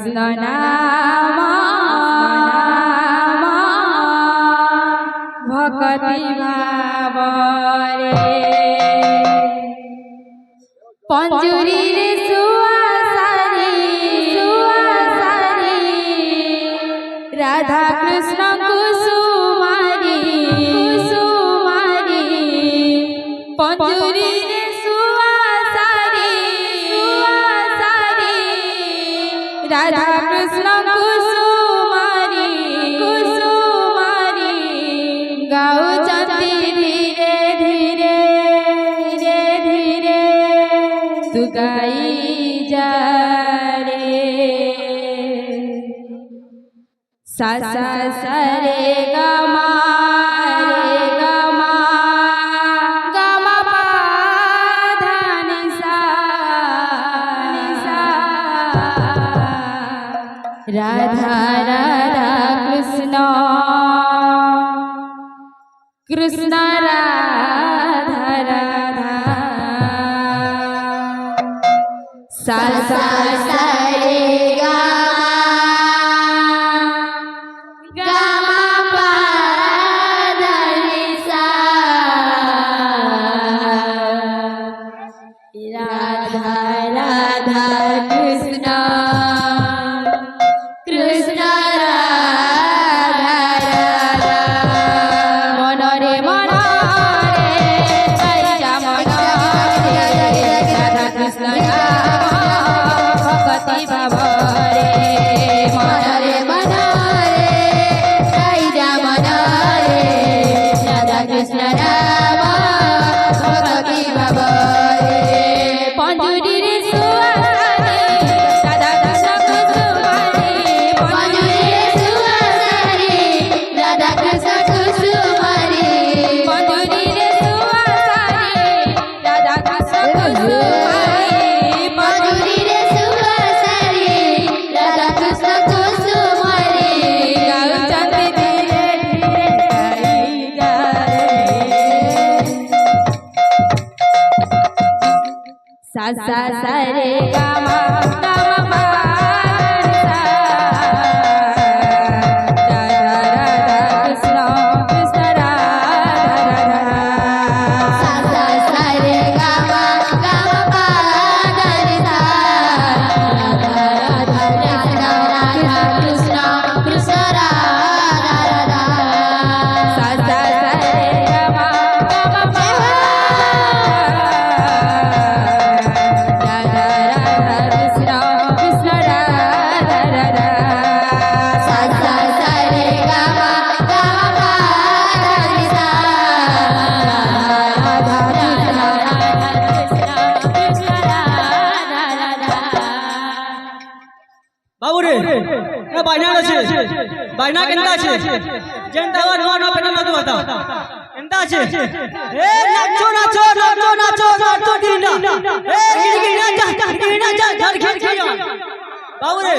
कृष्ण नाम भक्ति भाव रे पंजुरी रे सुवासारी राधा कृष्ण कुसुमारी पंजुरी रे सुवासारी राधा कृष्ण कुसुमारी गाओ चंदी धीरे धीरे तू गाई जा रे सा सा सा रे गा मा पा धा नि सा राधा राधा कृष्ण कृष्ण राधा राधा सा सा सा रे गा मा पा धा नि सा राधा राधा कृष्ण कृष्ण राधा राधा मन रे जा मन रे राधा कृष्ण भक्ति भाव रे मन रे जा मन रे राधा कृष्ण राम भक्ति भाव रे पंजुरी रे सुवासारी राधा कृष्ण कुसुमारी पंजुरी रे सुवासारी राधा कृष्ण कुसुमारी पंजुरी रे सुवासारी राधा कृष्ण कुसुमारी पंजुरी रे सुवासारी राधा कृष्ण कुसुमारी गाओ चंदी धीरे धीरे गाई जा सा सा सा रे गा मा पा धा नि सा राधा राधा कृष्ण कृष्ण राधा राधा सा सा सा रे गा मा पा धा नि सा राधा राधा कृष्ण कृष्ण राधा राधा सा सा सा रे गा मा पा राधा राधा कृष्ण कृष्ण राधा राधा सा सा सा रे गा मा पा धा नि सा राधा कृष्ण कृष्ण राधा राधा बाबू रे ए बायना আছে बायना केनता আছে जेंता वा नो नो पेना तो बता केनता আছে ए नाचो नाचो नाचो नाचो नाचो गिना ए गिना जा धर खेल खेल बाबू रे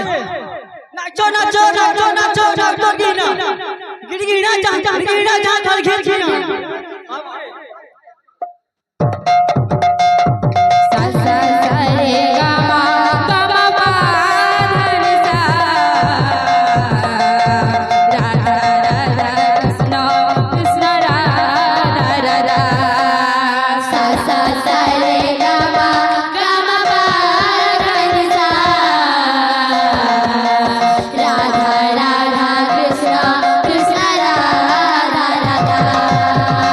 नाचो नाचो नाचो नाचो नाचो गिना गिना जा धर खेल खेल सा सा सा रे गा मा पा धा नि सा राधा राधा कृष्ण कृष्ण राधा राधा सा सा सा रे गा मा पा धा नि सा राधा राधा कृष्ण कृष्ण राधा राधा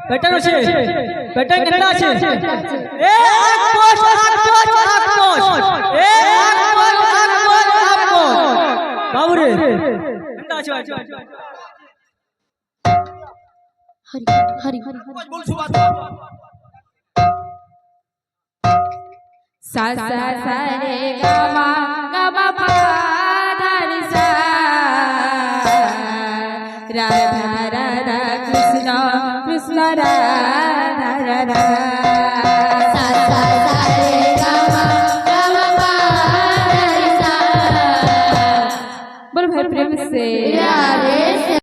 প্যাটার্ন আছে প্যাটার্ন কেনটা আছে এ আক পোস্ট এ আক পোস্ট বাবুরে কেনটা আছে हरि हरि सा सा सा रे गा मा पा धा नि सा राधा राधा कृष्ण कृष्ण राधा राधा सा सा सा रे गा मा पा धा नि सा बोल भाई प्रेम से